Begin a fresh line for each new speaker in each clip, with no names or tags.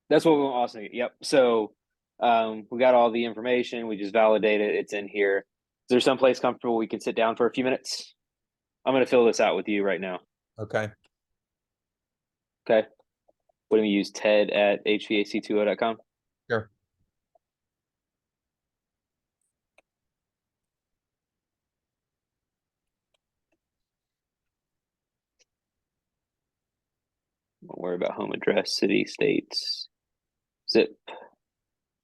That's what we want Austin. Yep. So we got all the information. We just validated it's in here. Is there someplace comfortable we can sit down for a few minutes? I'm going to fill this out with you right now.
Okay.
Okay. What do we use? Ted at hvac20.com.
Sure.
Don't worry about home address, city, states, zip.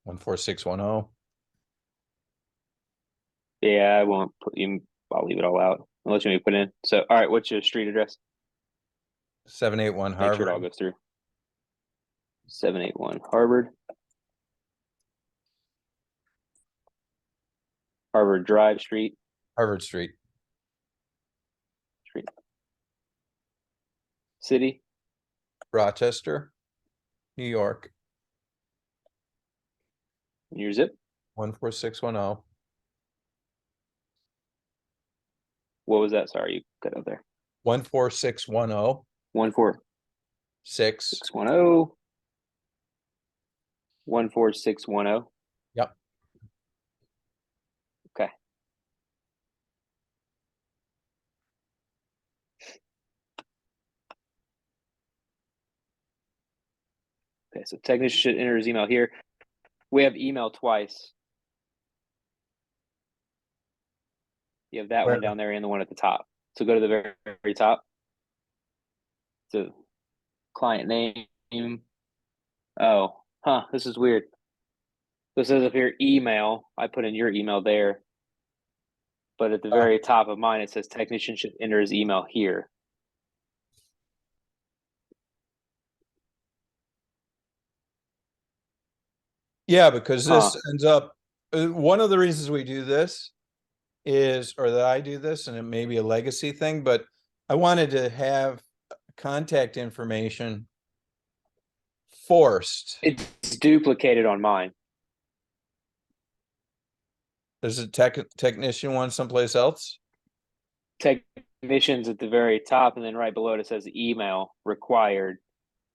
14610.
Yeah, I won't put you. I'll leave it all out unless you want me to put in. So, all right, what's your street address?
781
Make sure it all
Harvard.
goes through. 781 Harvard. Harvard Drive Street.
Harvard Street.
Street. City.
Rochester, New York.
And your zip.
14610.
What was that? Sorry, you cut out there.
14610. 6.
14610. 14610.
Yep.
Okay. Okay, so technician should enter his email here. We have email twice. You have that
Where?
one down there and the one at the top. So go to the very, very top. So client name. Oh, this is weird. This says up here email. I put in your email there. But at the very top of mine, it says technician should enter his email here.
Yeah, because this ends up, one of the reasons we do this is, or that I do this, and it may be a legacy thing, but I wanted to have contact information forced.
It's duplicated on mine.
There's a technician one someplace else.
Technicians at the very top, and then right below it says email required.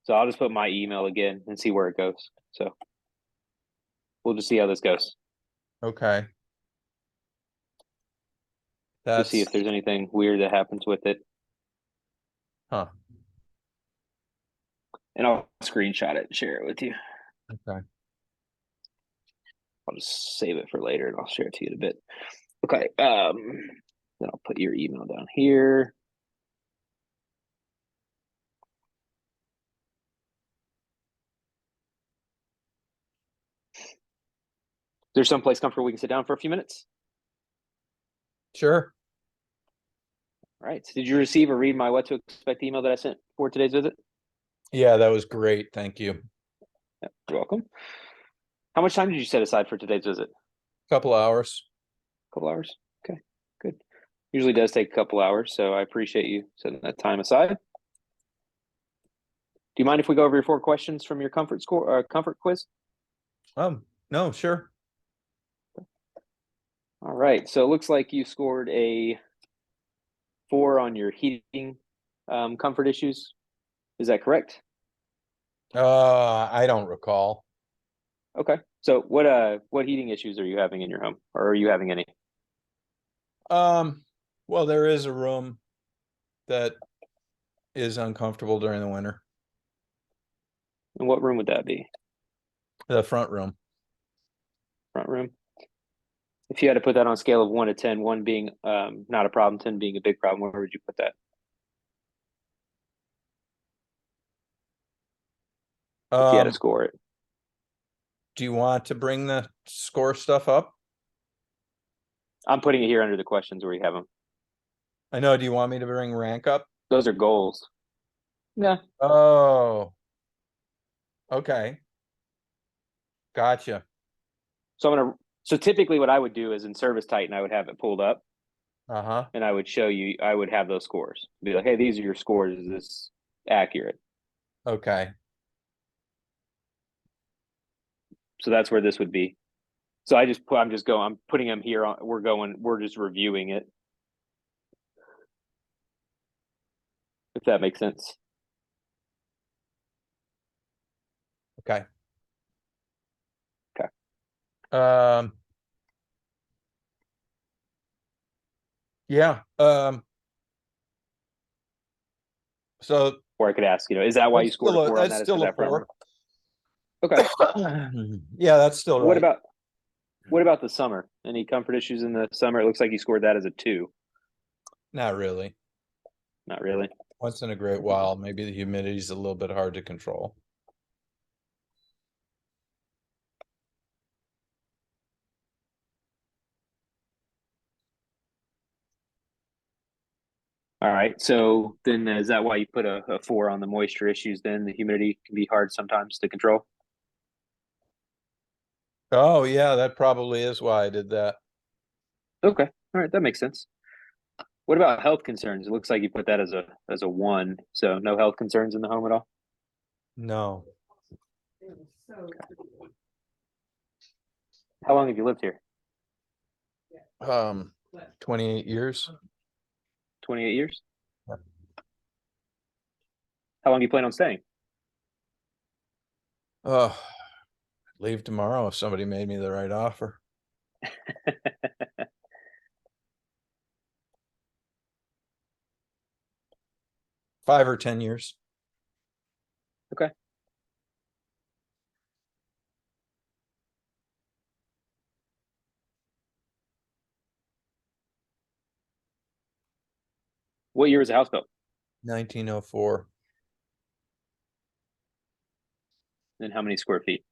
So I'll just put my email again and see where it goes. So we'll just see how this goes.
Okay.
Just see if there's anything weird that happens with it.
Huh.
And I'll screenshot it and share it with you.
Okay.
I'll just save it for later and I'll share it to you in a bit. Okay. Then I'll put your email down here. There's someplace comfortable we can sit down for a few minutes?
Sure.
All right. So did you receive or read my what to expect email that I sent for today's visit?
Yeah, that was great. Thank you.
Yep, you're welcome. How much time did you set aside for today's visit?
Couple hours.
Couple hours. Okay, good. Usually does take a couple hours, so I appreciate you setting that time aside. Do you mind if we go over your 4 questions from your comfort quiz?
No, sure.
All right. So it looks like you scored a 4 on your heating comfort issues. Is that correct?
I don't recall.
Okay. So what heating issues are you having in your home, or are you having any?
Well, there is a room that is uncomfortable during the winter.
And what room would that be?
The front room.
Front room. If you had to put that on a scale of 1 to 10, 1 being not a problem, 10 being a big problem, where would you put that? If you had to score it.
Do you want to bring the score stuff up?
I'm putting it here under the questions where you have them.
I know. Do you want me to bring rank up?
Those are goals. Yeah.
Oh. Okay. Gotcha.
So typically what I would do is in Service Titan, I would have it pulled up.
Uh-huh.
And I would show you, I would have those scores. Be like, hey, these are your scores. Is this accurate?
Okay.
So that's where this would be. So I'm putting them here on, we're just reviewing it. If that makes sense.
Okay. Um, yeah, so
Or I could ask, is that why you scored a 4 on
that's
that? Is because
still a
that front row?
4.
Okay.
Yeah, that's still
What
right.
about what about the summer? Any comfort issues in the summer? It looks like you scored that as a 2.
Not really.
Not really.
Once in a great while, maybe the humidity is a little bit hard to control.
All right. So then is that why you put a 4 on the moisture issues then? The humidity can be hard sometimes to control.
Oh, yeah, that probably is why I did that.
Okay. All right, that makes sense. What about health concerns? It looks like you put that as a 1. So no health concerns in the home at all?
No.
How long have you lived here?
28 years.
28 years?
Yep.
How long do you plan on staying?
Oh, leave tomorrow if somebody made me the right offer. 5 or 10 years.
Okay. What year was the house built?
1904.
And how many square feet?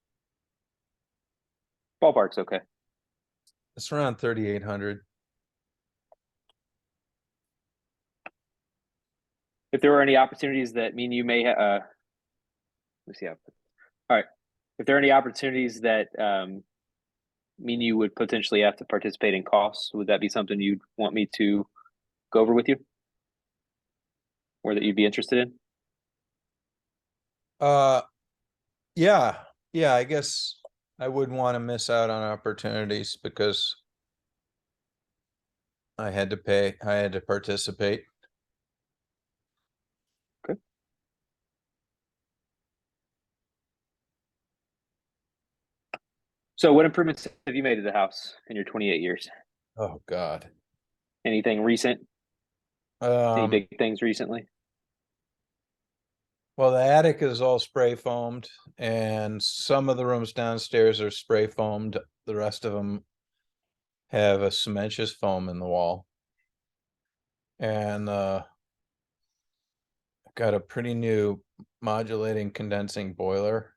Ballpark's okay.
It's around 3,800.
If there were any opportunities that mean you may, let's see how. All right. If there are any opportunities that mean you would potentially have to participate in costs, would that be something you'd want me to go over with you, or that you'd be interested in?
Uh, yeah, yeah, I guess I wouldn't want to miss out on opportunities because I had to participate.
Okay. So, what improvements have you made to the house in your 28 years?
Oh, God.
Anything recent? Any
Um,
big things recently?
well, the attic is all spray foamed and some of the rooms downstairs are spray foamed. The rest of them have a cementitious foam in the wall. And got a pretty new modulating condensing boiler.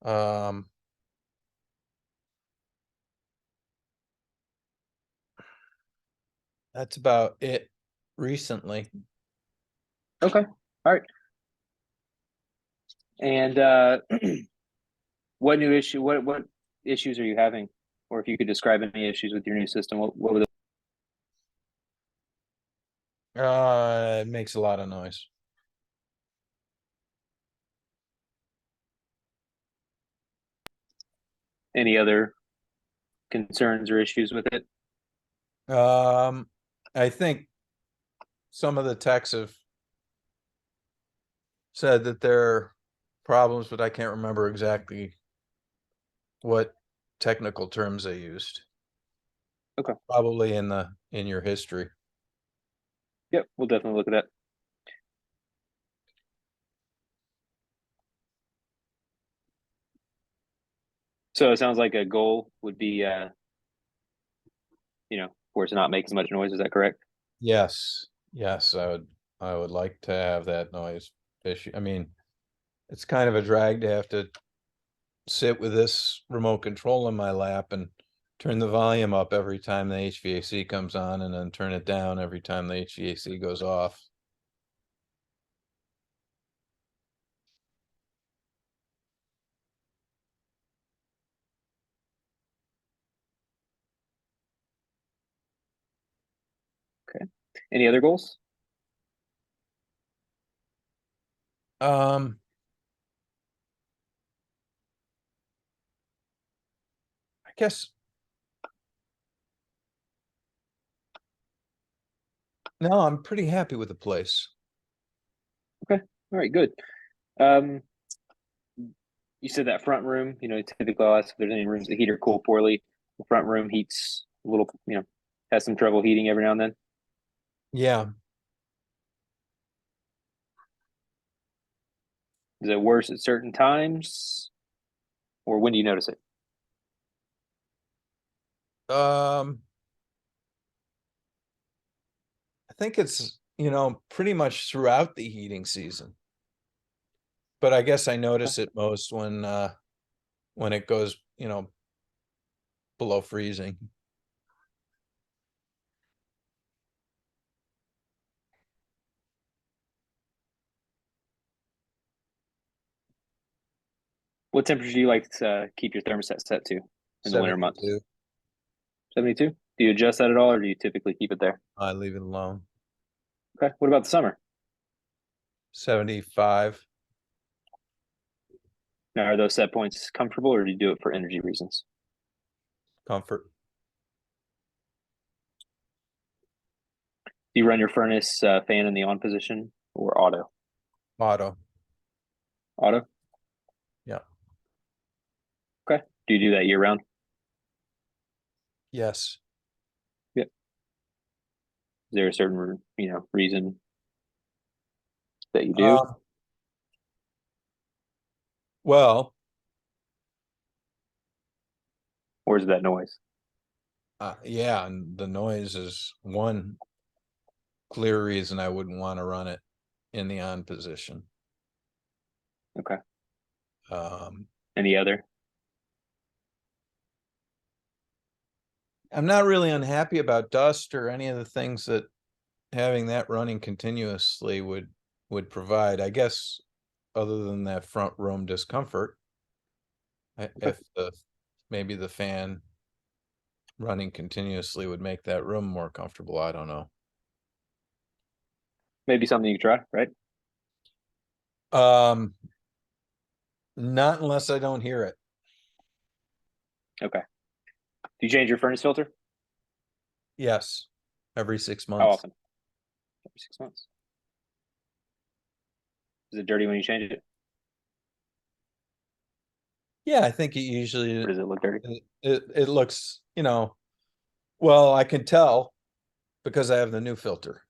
Um, that's about it recently.
Okay. All right. And what new issue? What issues are you having? Or if you could describe any issues with your new system, what would
It makes a lot of noise.
any other concerns or issues with it?
I think some of the techs have said that there are problems, but I can't remember exactly what technical terms they used.
Okay.
Probably in your history.
Yep, we'll definitely look at that. So it sounds like a goal would be, for it to not make as much noise. Is that correct?
Yes, yes, I would like to have that noise issue. I mean, it's kind of a drag to have to sit with this remote control in my lap and turn the volume up every time the HVAC comes on and then turn it down every time the HVAC goes off.
Okay. Any other goals?
Um, I guess no, I'm pretty happy with the place.
Okay. All right, good. Um, you said that front room, typically I'll ask if there's any rooms that heat or cool poorly. The front room heats a little, has some trouble heating every now and then.
Yeah.
Is it worse at certain times? Or when do you notice it?
I think it's, pretty much throughout the heating season. But I guess I notice it most when it goes, below freezing.
What temperature do you like to keep your thermostat set to in the winter months?
72.
72? Do you adjust that at all, or do you typically keep it there?
I leave it alone.
Okay. What about the summer?
75.
Now, are those set points comfortable, or do you do it for energy reasons?
Comfort.
Do you run your furnace fan in the on position or auto?
Auto.
Auto?
Yeah.
Okay. Do you do that year round?
Yes.
Yep. Is there a certain, reason that you do?
Well,
Or is that noise?
yeah, and the noise is one clear reason I wouldn't want to run it in the on position.
Okay.
Um,
Any other?
I'm not really unhappy about dust or any of the things that having that running continuously would provide. I guess other than that front room discomfort, if maybe the fan running continuously would make that room more comfortable. I don't know.
Maybe something you try, right?
Um, not unless I don't hear it.
Okay. Do you change your furnace filter?
Yes, every 6
How
months.
often? Every 6 months. Is it dirty when you change it?
Yeah, I think it usually
Or does it look dirty?
it looks, well, I can tell because I have the new filter.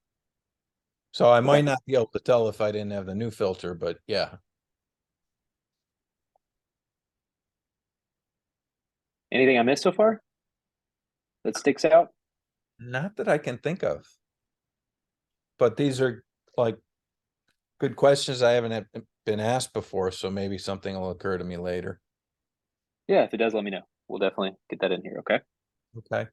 So I might
Okay.
not be able to tell if I didn't have the new filter, but yeah.
Anything I missed so far that sticks out?
Not that I can think of. But these are like good questions I haven't been asked before, so maybe something will occur to me later.
Yeah, if it does, let me know. We'll definitely get that in here, okay?
Okay.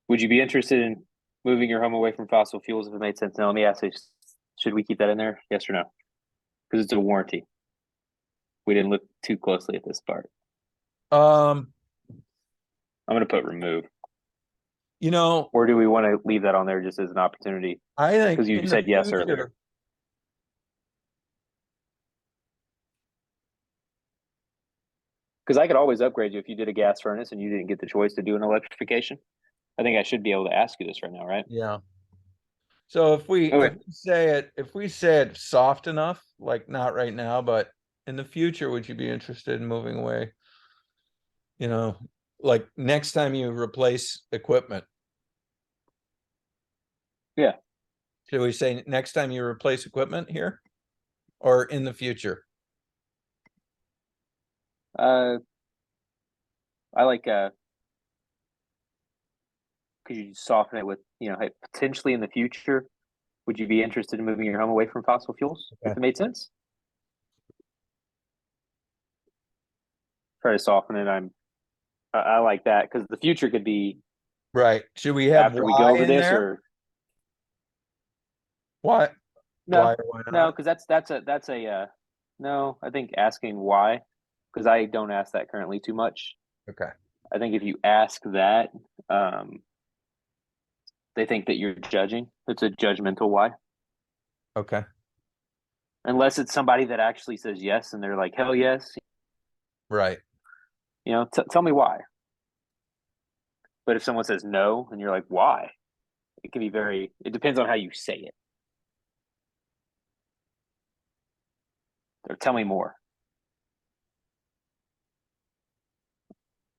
Would you be interested in moving your home away from fossil fuels if it made sense? Now, let me ask you, should we keep that in there? Yes or no? Because it's a warranty. We didn't look too closely at this part.
Um,
I'm going to put remove.
you know,
Or do we want to leave that on there just as an opportunity?
I think
Because you
in the
said yes earlier.
future,
Because I could always upgrade you if you did a gas furnace and you didn't get the choice to do an electrification. I think I should be able to ask you this right now, right?
yeah. So
Okay.
if we say it soft enough, like not right now, but in the future, would you be interested in moving away? Like next time you replace equipment.
Yeah.
Should we say next time you replace equipment here or in the future?
I like could you soften it with, hey, potentially in the future, would you be interested in moving your home away from fossil fuels
Okay.
if it made sense? Try to soften it. I like that because the future could be
Right. Should we have
after we go
why
over
in
this
there?
or
Why?
no,
Why or why
no,
not?
because that's a no. I think asking why, because I don't ask that currently too much.
Okay.
I think if you ask that, um, they think that you're judging. It's a judgmental why.
Okay.
Unless it's somebody that actually says yes and they're like, hell yes,
Right.
tell me why. But if someone says no and you're like, why? It can be it depends on how you say it. tell me more.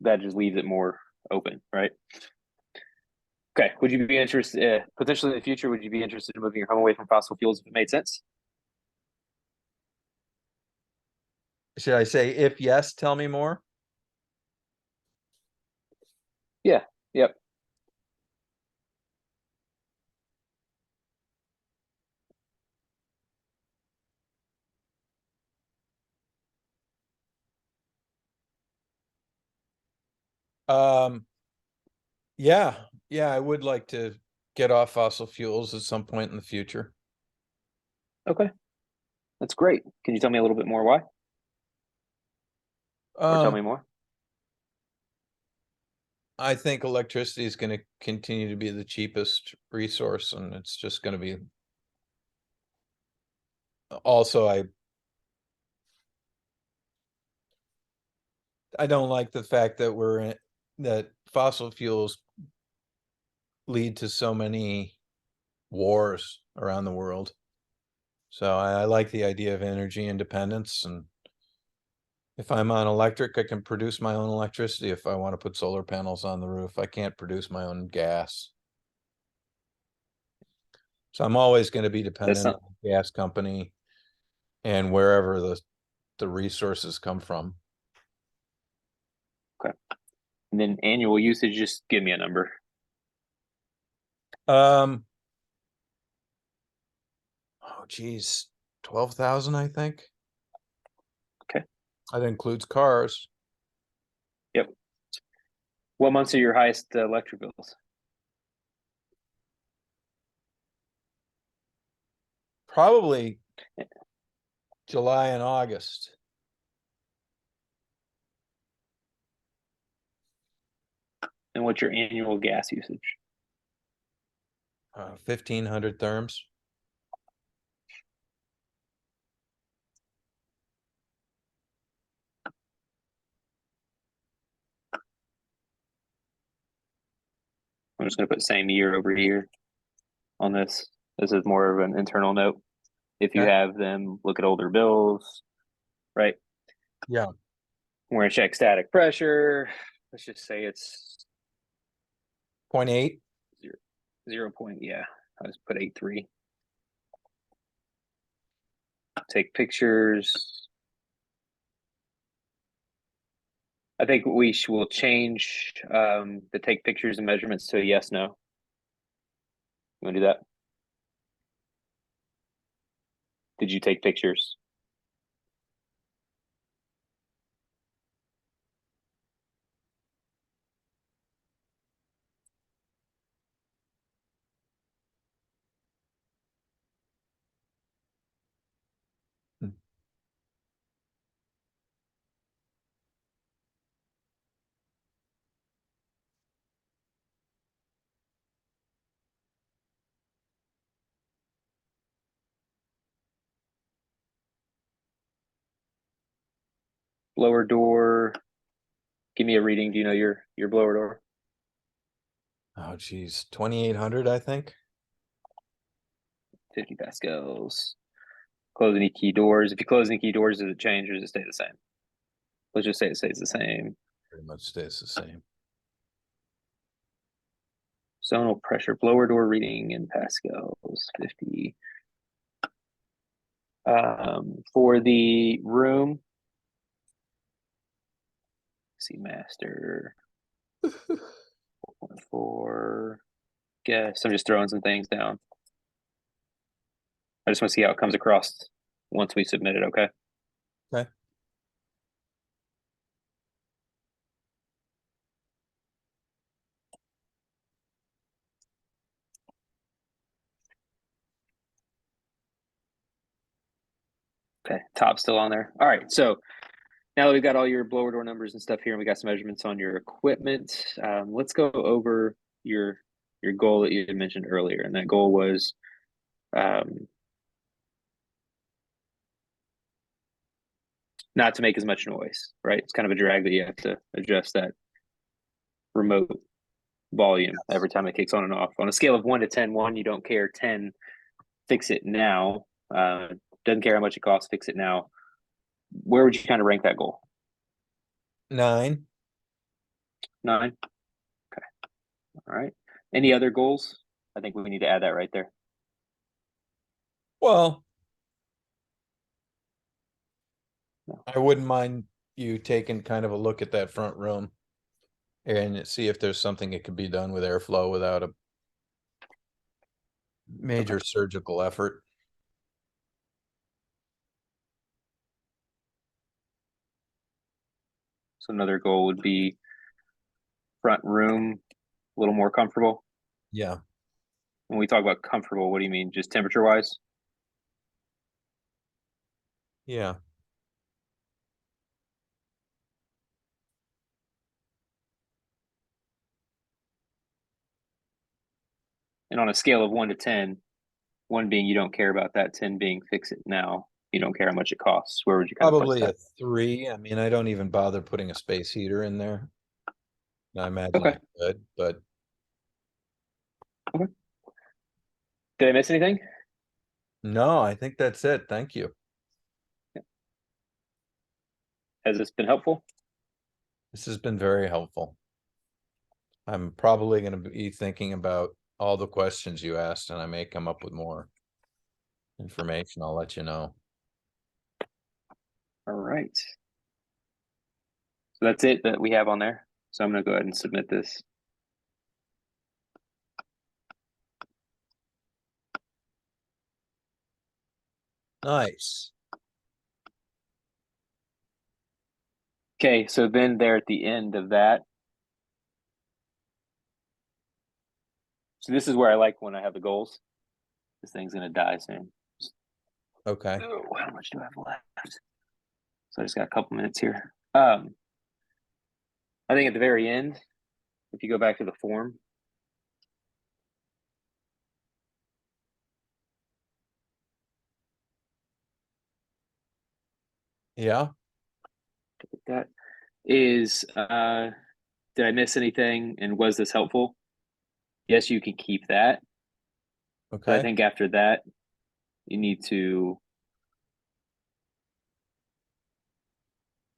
That just leaves it more open, right? Okay. Would you be interested, potentially in the future, would you be interested in moving your home away from fossil fuels if it made sense?
Should I say, if yes, tell me more?
Yeah. Yep.
Yeah, I would like to get off fossil fuels at some point in the future.
Okay. That's great. Can you tell me a little bit more why? Or tell me more?
I think electricity is going to continue to be the cheapest resource, and it's just going to be. Also, I don't like the fact that that fossil fuels lead to so many wars around the world. So I like the idea of energy independence, and if I'm on electric, I can produce my own electricity. If I want to put solar panels on the roof, I can't produce my own gas. So I'm always going to be
That's
dependent
not
on the gas company and wherever the resources come from.
okay. And then annual usage, just give me a number.
Oh geez, 12,000, I think.
Okay.
That includes cars.
Yep. What months are your highest electric bills?
Probably July and August.
And what's your annual gas usage?
1,500 therms.
I'm just going to put same year over year on this. This is more of an internal note. If you
Okay.
have them, look at older bills, right?
Yeah.
We're going to check static pressure. Let's just say it's
0.8.
0 point. Yeah, I just put 8.3. Take pictures. I think we will change the take pictures and measurements to a yes, no. You want to do that? Did you take pictures? Blower door. Give me a reading. Do you know your blower door?
Oh geez, 2,800, I think.
50 pascals. Close any key doors. If you close any key doors, does it change or does it stay the same? Let's just say it stays the same.
Pretty much stays the same.
Zonal pressure, blower door reading in pascals, 50. For the room, see master 4.4. Guess I'm just throwing some things down. I just want to see how it comes across once we submit it. Okay.
Okay.
Okay. Top still on there. All right. So now that we've got all your blower door numbers and stuff here, and we got some measurements on your equipment, let's go over your goal that you had mentioned earlier, and that goal was not to make as much noise, right? It's kind of a drag that you have to adjust that remote volume every time it kicks on and off. On a scale of 1 to 10, 1, you don't care, 10, fix it now. Doesn't care how much it costs, fix it now. where would you kind of rank that goal?
9.
9. Okay. All right. Any other goals? I think we need to add that right there.
Well,
No.
I wouldn't mind you taking kind of a look at that front room and see if there's something that could be done with airflow without a major surgical effort.
So another goal would be front room a little more comfortable.
Yeah.
When we talk about comfortable, what do you mean? Just temperature wise?
Yeah.
And on a scale of 1 to 10, 1 being you don't care about that, 10 being fix it now. You don't care how much it costs. Where would you kind of place
Probably a
that?
3. I mean, I don't even bother putting a space heater in there. I imagine
Okay.
I could, but
Okay. Did I miss anything?
no, I think that's it. Thank you.
Has this been helpful?
This has been very helpful. I'm probably going to be thinking about all the questions you asked, and I may come up with more information. I'll let you know.
All right. So that's it that we have on there. So I'm going to go ahead and submit this.
Nice.
Okay, so then there at the end of that. So this is where I like when I have the goals. This thing's going to die soon.
Okay.
Oh, how much do I have left? So I just got a couple minutes here. I think at the very end, if you go back to the form,
Yeah.
that is, did I miss anything? And was this helpful? Yes, you can keep that. But I
Okay.
think after that, you need to,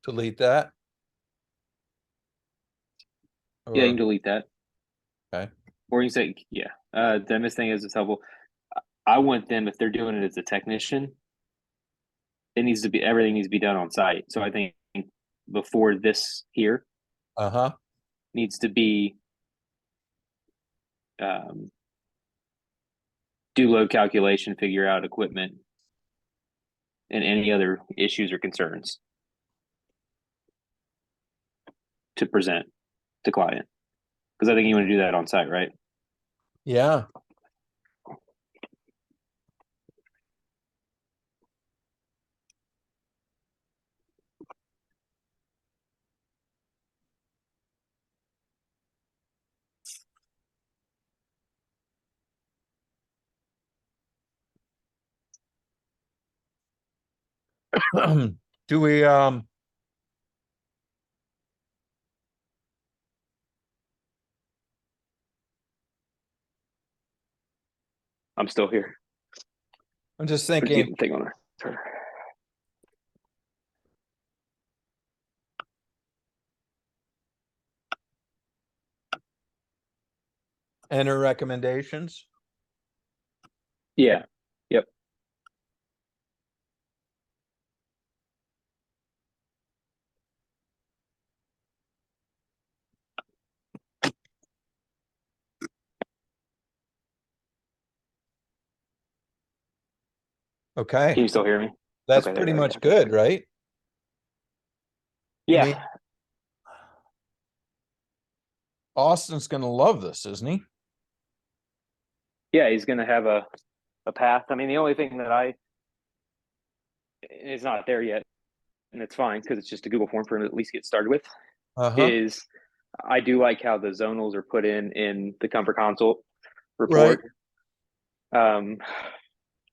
Delete that.
yeah, you can
Or
delete that.
okay.
Or you can say, yeah, did I miss anything as it's helpful? I want them, if they're doing it as a technician, it needs to be, everything needs to be done on site. So I think before this here
Uh-huh.
needs to be, um, do load calculation, figure out equipment, and any other issues or concerns to present to client. Because I think you want to do that on site, right?
Yeah. Do we
I'm still here.
I'm just
Put
thinking,
the thing on there.
enter recommendations.
Yeah. Yep.
Okay.
Can you still hear me?
That's
Okay, there
pretty
we go.
much good, right? I
Yeah.
mean, Austin's going to love this, isn't he?
Yeah, he's gonna have a path. I mean, the only thing that I is not there yet, and it's fine because it's just a Google form for him to at least get started with,
Uh-huh.
is I do like how the zonals are put in the comfort console
Right.
report.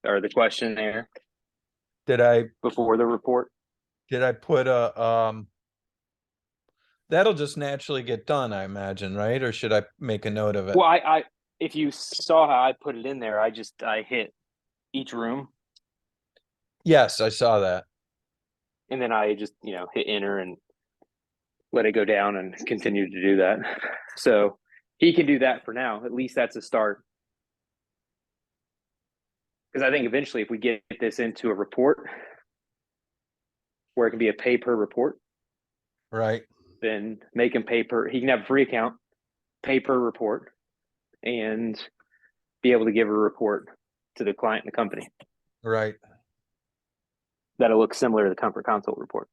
Or the questionnaire
Did I
before the report.
put a that'll just naturally get done, I imagine, right? Or should I make a note of it?
Well, I if you saw how I put it in there, I hit each room.
Yes, I saw that.
And then I just, hit enter and let it go down and continue to do that. So he can do that for now. At least that's a start. Because I think eventually if we get this into a report where it can be a pay per report,
Right.
then make him pay per, he can have a free account, pay per report, and be able to give a report to the client and the company
Right.
that'll look similar to the Comfort Consult report.